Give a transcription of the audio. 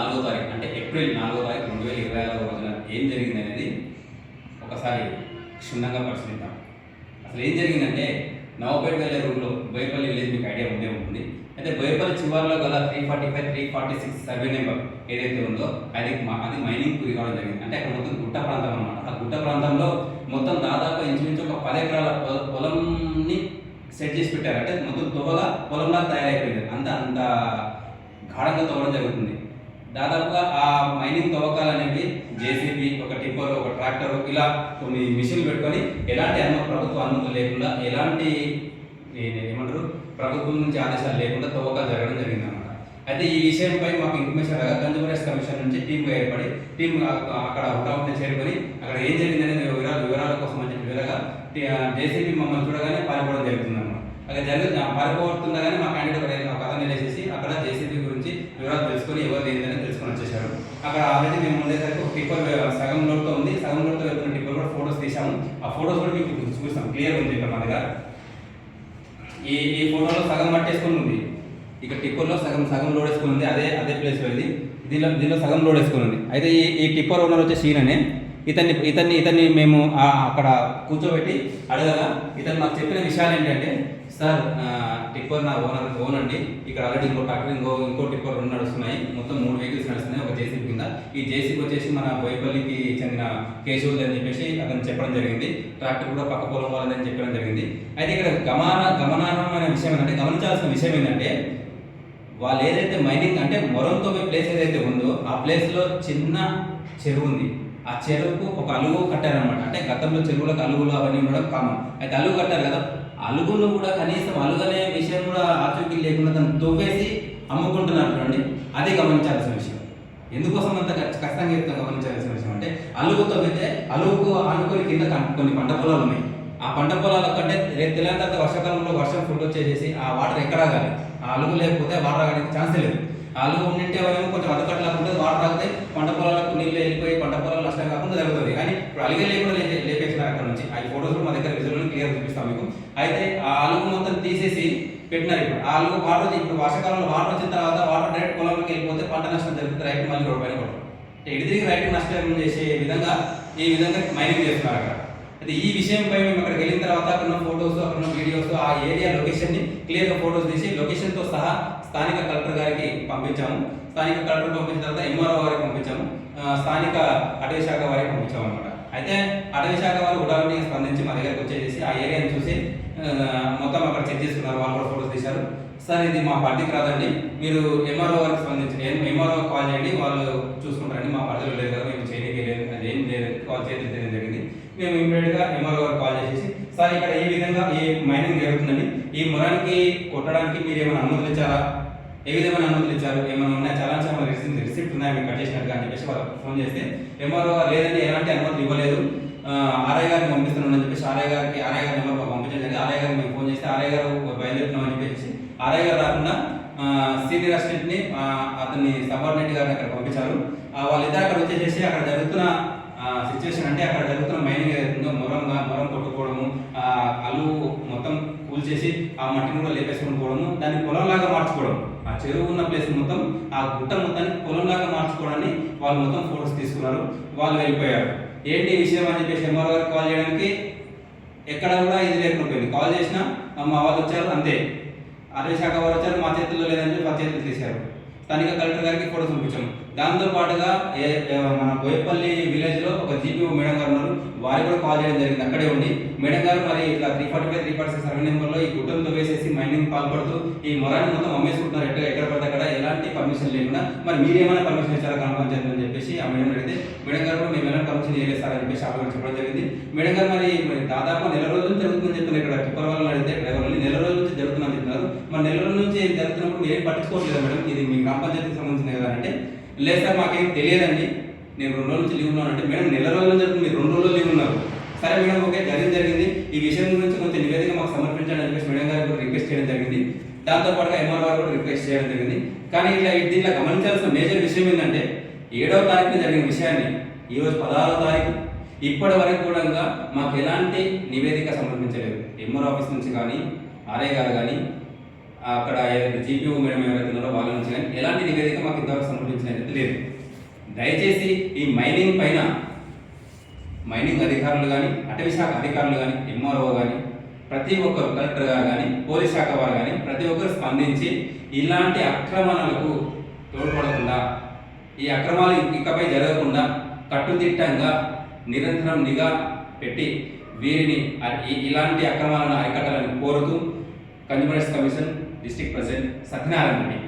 4వ తారీఖు అంటే ఏప్రిల్ 4వ తారీఖు 2026 రోజున ఏం జరిగింది అనేది ఒకసారి క్షుణ్ణంగా పరిశీలిద్దాం. అసలు ఏం జరిగిందంటే నవాపేట వెళ్ళే రూట్లో బోయపల్లి విలేజ్ మీకు ఐడియా ఉండే ఉంటుంది. అయితే బోయపల్లి చివరిలో గల 345, 346 సర్వే నెంబర్ ఏదైతే ఉందో అది మైనింగ్ గురి కావడం జరిగింది. అంటే అక్కడ మొత్తం గుట్ట ప్రాంతం అన్నమాట. ఆ గుట్ట ప్రాంతంలో మొత్తం దాదాపు ఇంచుమించు ఒక 10 ఎకరాల పొలంని సెట్ చేసి పెట్టారు. అంటే మొత్తం తువ్వగా పొలంలా తయారైపోయింది. అంత గాఢంగా తవ్వడం జరుగుతుంది. దాదాపుగా ఆ మైనింగ్ తవ్వకాలు అనేవి జేసీబీ, ఒక టిప్పర్, ఒక ట్రాక్టర్, ఇలా కొన్ని మిషన్లు పెట్టుకొని ఎలాంటి ప్రభుత్వ అనుమతులు లేకుండా, ఎలాంటి ఏమంటారు ప్రభుత్వం నుంచి ఆదేశాలు లేకుండా తవ్వకాలు జరగడం జరిగింది అన్నమాట. అయితే ఈ విషయంపై మాకు ఇన్ఫర్మేషన్ రాగా కన్జ్యూమర్ రైట్స్ కమిషన్ నుంచి టీం ఏర్పడి అక్కడ హుటాహుటిన చేరుకొని అక్కడ ఏం జరిగిందనే వివరాల కోసం అని చెప్పి వివరగా జేసీబీ మమ్మల్ని చూడగానే పారిపోవడం జరుగుతుంది అన్నమాట. అక్కడ పారిపోతుండగానే మా క్యాండిడేట్ ఒక కథ నిలేసేసి అక్కడ జేసీబీ గురించి వివరాలు తెలుసుకొని ఎవరు ఏంటని తెలుసుకొని వచ్చేసారు. అక్కడ ఆల్రెడీ మేము ఉండేసరికి ఒక టిప్పర్ సగం లోడ్తో ఉంది. సగం లోడ్తో వెళ్తున్న టిప్పర్ కూడా ఫోటోస్ తీసాము. ఆ ఫోటోస్ కూడా మీకు చూపిస్తాం, క్లియర్ ఉంది ఇక్కడ మా దగ్గర. ఈ ఫోటోలో సగం పట్టేసుకొని ఉంది. ఇక టిప్పర్లో సగం లోడ్ వేసుకుని ఉంది. అదే ప్లేస్ వెళ్ళి దీనిలో సగం లోడ్ వేసుకుని ఉంది. అయితే ఈ టిప్పర్ ఓనర్ వచ్చే సీననే ఇతన్ని మేము అక్కడ కూర్చోబెట్టి అడగగా ఇతను మాకు చెప్పిన విషయాలు ఏంటంటే, సార్ టిప్పర్ నా ఓన్ అండి. ఇక్కడ ఆల్రెడీ ఇంకో ట్రాక్టర్ ఇంకో టిప్పర్ 2 నడుస్తున్నాయి. మొత్తం 3 వెహికల్స్ నడుస్తున్నాయి ఒక జేసీబీ కింద. ఈ జేసీబీ వచ్చేసి మన బోయపల్లికి చెందిన కేశవులు అని చెప్పేసి అతను చెప్పడం జరిగింది. ట్రాక్టర్ కూడా పక్క పొలం వాళ్ళని చెప్పడం జరిగింది. అయితే ఇక్కడ గమనార్హమైన విషయం ఏంటంటే, గమనించాల్సిన విషయం ఏంటంటే, వాళ్ళు ఏదైతే మైనింగ్ అంటే మొరంతో ప్లేస్ ఏదైతే ఉందో ఆ ప్లేస్లో చిన్న చెరువు ఉంది. ఆ చెరువుకు ఒక అలుగు కట్టారనమాట. అంటే గతంలో చెరువులకు అలుగులు అవన్నీ ఉండడం కామన్. అయితే అలుగు కట్టారు కదా, అలుగును కూడా కనీసం అలుగనే విషయం కూడా ఆచూకీ లేకుండా దాన్ని తవ్వేసి అమ్ముకుంటున్నారు చూడండి. అది గమనించాల్సిన విషయం. ఎందుకోసం అంత కష్టంగా గమనించాల్సిన విషయం అంటే, అలుగు తవ్వితే అలుగుకు ఆనుకొని కింద కొన్ని పంట పొలాలు ఉన్నాయి. ఆ పంట పొలాల కంటే రేపు తెలంగాణ తర్వాత వర్షాకాలంలో వర్షం ఫుల్ వచ్చేసేసి ఆ వాటర్ ఎక్కడ ఆగాలి? ఆ అలుగు లేకపోతే వాటర్ ఆగడానికి ఛాన్సే లేదు. ఆ అలుగు ఉండింటే ఏమో కొంచెం అదకట్లాగా ఉంటుంది. వాటర్ ఆగితే పంట పొలాలకు నీళ్ళు వెళ్ళిపోయి పంట పొలాలు నష్టం కాకుండా జరుగుతుంది. కానీ ఇప్పుడు అలిగే లేకుండా లేపేసినారు అక్కడ నుంచి. ఆ ఫోటోస్ కూడా మా దగ్గర విజువల్ క్లియర్ చూపిస్తాం మీకు. అయితే ఆ అలుగు మొత్తం తీసేసి పెట్టినారు. ఇప్పుడు ఆ అలుగు వాటర్ ఇప్పుడు వర్షాకాలంలో వాటర్ వచ్చిన తర్వాత వాటర్ డైరెక్ట్ పొలంలోకి వెళ్ళిపోతే పంట నష్టం జరుగుతుంది. రైతు మళ్ళీ రోడ్డు పైన పడతారు. ఎడిదిరిగి రైతు నష్టం చేసే విధంగా ఈ విధంగా మైనింగ్ చేస్తున్నారు అక్కడ. అయితే ఈ విషయంపై మేము అక్కడికి వెళ్ళిన తర్వాత అక్కడ ఫోటోస్, అక్కడ వీడియోస్, ఆ ఏరియా లొకేషన్ని క్లియర్గా ఫోటోస్ తీసి లొకేషన్తో సహా స్థానిక కలెక్టర్ గారికి పంపించాము. స్థానిక కలెక్టర్ పంపించిన తర్వాత ఎంఆర్ఓ గారికి పంపించాము. స్థానిక అటవీ శాఖ వారికి పంపించాము అనమాట. అయితే అటవీ శాఖ వారు ఉడావిడిగా స్పందించి మా దగ్గరకు వచ్చేసి ఆ ఏరియాని చూసి మొత్తం అక్కడ చెక్ చేసుకున్నారు. వాళ్ళు కూడా ఫోటోస్ తీశారు. సార్ ఇది మా పరిధికి రాదండి, మీరు ఎంఆర్ఓ గారికి స్పందించండి, ఎంఆర్ఓ కాల్ చేయండి, వాళ్ళు చూసుకుంటారండి, మా పరిధిలో లేదు కదా, మేము చేయడానికి లేదు, అది ఏం లేదు, కాల్ చేయడం జరిగింది. మేము ఇమీడియట్గా ఎంఆర్ఓ గారు కాల్ చేసేసి, సార్ ఇక్కడ ఈ విధంగా ఈ మైనింగ్ జరుగుతుందండి, ఈ మొరానికి కొట్టడానికి మీరు ఏమైనా అనుమతులు ఇచ్చారా, ఏ విధమైన అనుమతులు ఇచ్చారు, ఏమైనా ఉన్నాయా, చాలా రిసిప్ట్ ఉన్నాయా మీకు కట్ చేసినట్టుగా అని చెప్పేసి వాళ్ళకి ఫోన్ చేస్తే ఎంఆర్ఓ గారు లేదండి ఎలాంటి అనుమతులు ఇవ్వలేదు, ఆర్ఐ గారిని పంపిస్తున్నామని చెప్పేసి ఆర్ఐ గారి నెంబర్ పంపించడం జరిగింది. ఆర్ఐ గారికి మేము ఫోన్ చేస్తే ఆర్ఐ గారు బయలుదేరుతున్నామని చెప్పేసి ఆర్ఐ గారు రాకుండా సీనియర్ అసిస్టెంట్ని అతన్ని సబార్డినేట్ గారిని అక్కడ పంపించారు. వాళ్ళిద్దరు అక్కడ వచ్చేసేసి అక్కడ జరుగుతున్న సిచ్యువేషన్ అంటే అక్కడ జరుగుతున్న మైనింగ్ ఏదైతుందో మొరం కొట్టుకోవడము, అలుగు మొత్తం కూల్చేసి ఆ మట్టిని కూడా లేపేసుకొని పోవడము, దాన్ని పొలంలాగా మార్చుకోవడం, ఆ చెరువు ఉన్న ప్లేస్ మొత్తం ఆ గుట్ట మొత్తాన్ని పొలంలాగా మార్చుకోవడాన్ని వాళ్ళు మొత్తం ఫోటోస్ తీసుకున్నారు. వాళ్ళు వెళ్ళిపోయారు. ఏంటి విషయం అని చెప్పేసి ఎంఆర్ఓ గారికి కాల్ చేయడానికి ఎక్కడ కూడా ఇది లేకుండా పోయింది. కాల్ చేసినా మా వాళ్ళు వచ్చారు అంతే. అటవీ శాఖ వారు వచ్చారు, మా చేతుల్లో లేదని చెప్పి వాళ్ళ చేతులు తీశారు. స్థానిక కలెక్టర్ గారికి ఫోటోస్ పంపించాము. దాంతో పాటుగా మన బోయపల్లి విలేజ్లో ఒక జీపీఓ మేడం గారు ఉన్నారు, వారికి కూడా కాల్ చేయడం జరిగింది. అక్కడే ఉండి మేడం గారు మరి ఇట్లా 345, 346 సర్వే నెంబర్లో ఈ గుట్టంతో వేసేసి మైనింగ్ పాల్పడుతూ ఈ మొరాన్ని మొత్తం అమ్మేసుకుంటున్నారు, ఎక్కడ పడితే అక్కడ ఎలాంటి పర్మిషన్ లేకుండా, మరి మీరేమైనా పర్మిషన్ ఇచ్చారా గ్రామ పంచాయతీ అని చెప్పేసి ఆ మేడం అడిగితే మేడం గారు కూడా మేము ఎలాంటి పర్మిషన్ ఇవ్వలేస్తారని చెప్పేసి ఆ గారు చెప్పడం జరిగింది. మేడం గారు మరి దాదాపు నెల రోజుల నుంచి జరుగుతుందని చెప్తున్నారు. ఇక్కడ టిప్పర్ వాళ్ళని అడిగితే డ్రైవర్లు నెల రోజుల నుంచి జరుగుతుందని చెప్తున్నారు. మరి నెల రోజుల నుంచి జరుగుతున్నప్పుడు మీరు ఏం పట్టించుకోవట్లేదు మేడం, ఇది మీ గ్రామ పంచాయతీకి సంబంధించింది కదా అంటే, లేదు సార్ మాకేం తెలియదండి, నేను 2 రోజుల నుంచి లీవ్ ఉన్నాను అంటే, మేడం నెల రోజుల జరుగుతుంది, మీరు 2 రోజులు లీవ్ ఉన్నారు. సరే మేడం ఓకే జరిగింది, ఈ విషయం గురించి కొంచెం నివేదిక మాకు సమర్పించండి అని చెప్పేసి మేడం గారికి కూడా రిక్వెస్ట్ చేయడం జరిగింది. దాంతోపాటుగా ఎంఆర్ గారు కూడా రిక్వెస్ట్ చేయడం జరిగింది. కానీ దీంట్లో గమనించాల్సిన మేజర్ విషయం ఏంటంటే, 7వ తారీఖున జరిగిన విషయాన్ని ఈరోజు 16వ తారీఖు ఇప్పటి వరకు కూడా మాకు ఎలాంటి నివేదిక సమర్పించలేదు. ఎంఆర్ ఆఫీస్ నుంచి కానీ, ఆర్ఐ గారు కానీ, అక్కడ ఏదైతే జీపీఓ మేడం ఎవరైతే ఉన్నారో వాళ్ళ నుంచి కానీ ఎలాంటి నివేదిక మాకు ఇంతవరకు సమర్పించినది లేదు. దయచేసి ఈ మైనింగ్ పైన మైనింగ్ అధికారులు కానీ, అటవీ శాఖ అధికారులు కానీ, ఎంఆర్ఓ కానీ, ప్రతి ఒక్కరు కలెక్టర్ గారు కానీ, పోలీస్ శాఖ వారు కానీ ప్రతి ఒక్కరు స్పందించి ఇలాంటి అక్రమణలకు తోడ్పడకుండా, ఈ అక్రమాలు ఇకపై జరగకుండా కట్టుదిట్టంగా నిరంతరం నిఘా పెట్టి వీరిని ఇలాంటి అక్రమాలను అరికట్టాలని కోరుతూ consumers commission district president Satyanarayana Reddy.